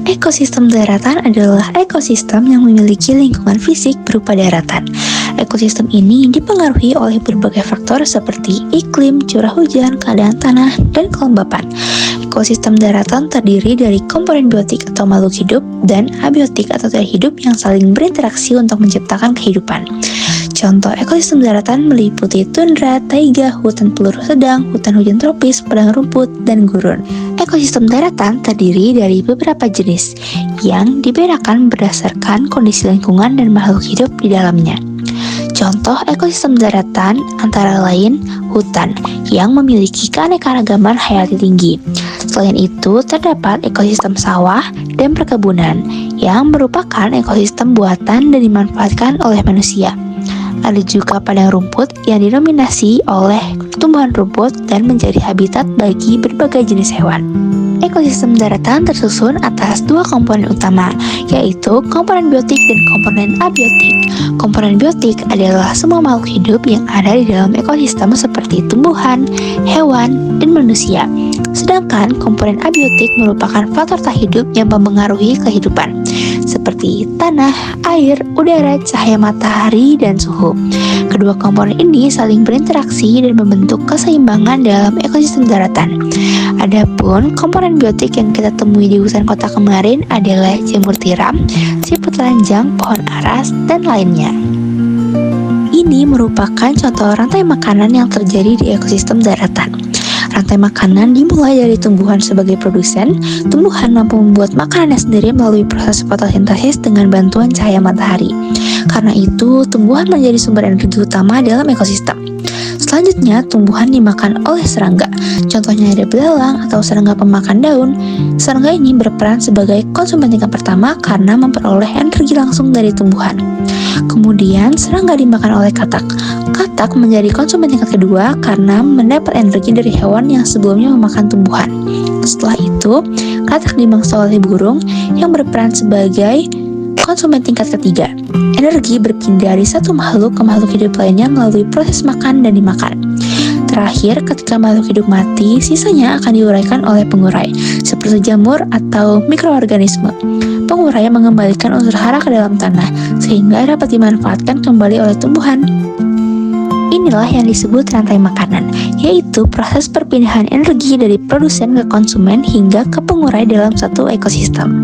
Ekosistem daratan adalah ekosistem yang memiliki lingkungan fisik berupa daratan. Ekosistem ini dipengaruhi oleh berbagai faktor seperti iklim, curah hujan, keadaan tanah, dan kelembapan. Ekosistem daratan terdiri dari komponen biotik atau makhluk hidup dan abiotik atau tidak hidup yang saling berinteraksi untuk menciptakan kehidupan. Contoh ekosistem daratan meliputi tundra, taiga, hutan peluru sedang, hutan hujan tropis, padang rumput, dan gurun. Ekosistem daratan terdiri dari beberapa jenis yang dibedakan berdasarkan kondisi lingkungan dan makhluk hidup di dalamnya. Contoh ekosistem daratan antara lain hutan yang memiliki keanekaragaman hayati tinggi. Selain itu, terdapat ekosistem sawah dan perkebunan yang merupakan ekosistem buatan dan dimanfaatkan oleh manusia. Ada juga padang rumput yang didominasi oleh tumbuhan rumput dan menjadi habitat bagi berbagai jenis hewan. Ekosistem daratan tersusun atas dua komponen utama, yaitu komponen biotik dan komponen abiotik. Komponen biotik adalah semua makhluk hidup yang ada di dalam ekosistem seperti tumbuhan, hewan, dan manusia. Sedangkan komponen abiotik merupakan faktor tak hidup yang mempengaruhi kehidupan, seperti tanah, air, udara, cahaya matahari, dan suhu. Kedua komponen ini saling berinteraksi dan membentuk keseimbangan dalam ekosistem daratan. Adapun komponen biotik yang kita temui di hutan kota kemarin adalah jamur tiram, siput telanjang, pohon aras, dan lainnya. Ini merupakan contoh rantai makanan yang terjadi di ekosistem daratan. Rantai makanan dimulai dari tumbuhan sebagai produsen. Tumbuhan mampu membuat makanannya sendiri melalui proses fotosintesis dengan bantuan cahaya matahari. Karena itu, tumbuhan menjadi sumber energi utama dalam ekosistem. Selanjutnya, tumbuhan dimakan oleh serangga. Contohnya ada belalang atau serangga pemakan daun. Serangga ini berperan sebagai konsumen tingkat pertama karena memperoleh energi langsung dari tumbuhan. Kemudian, serangga dimakan oleh katak. Katak menjadi konsumen tingkat kedua karena mendapat energi dari hewan yang sebelumnya memakan tumbuhan. Setelah itu, katak dimangsa oleh burung yang berperan sebagai konsumen tingkat ketiga. Energi berpindah dari satu makhluk ke makhluk hidup lainnya melalui proses makan dan dimakan. Terakhir, ketika makhluk hidup mati, sisanya akan diuraikan oleh pengurai, seperti jamur atau mikroorganisme. Pengurai mengembalikan unsur hara ke dalam tanah, sehingga dapat dimanfaatkan kembali oleh tumbuhan. Inilah yang disebut rantai makanan, yaitu proses perpindahan energi dari produsen ke konsumen hingga ke pengurai dalam satu ekosistem.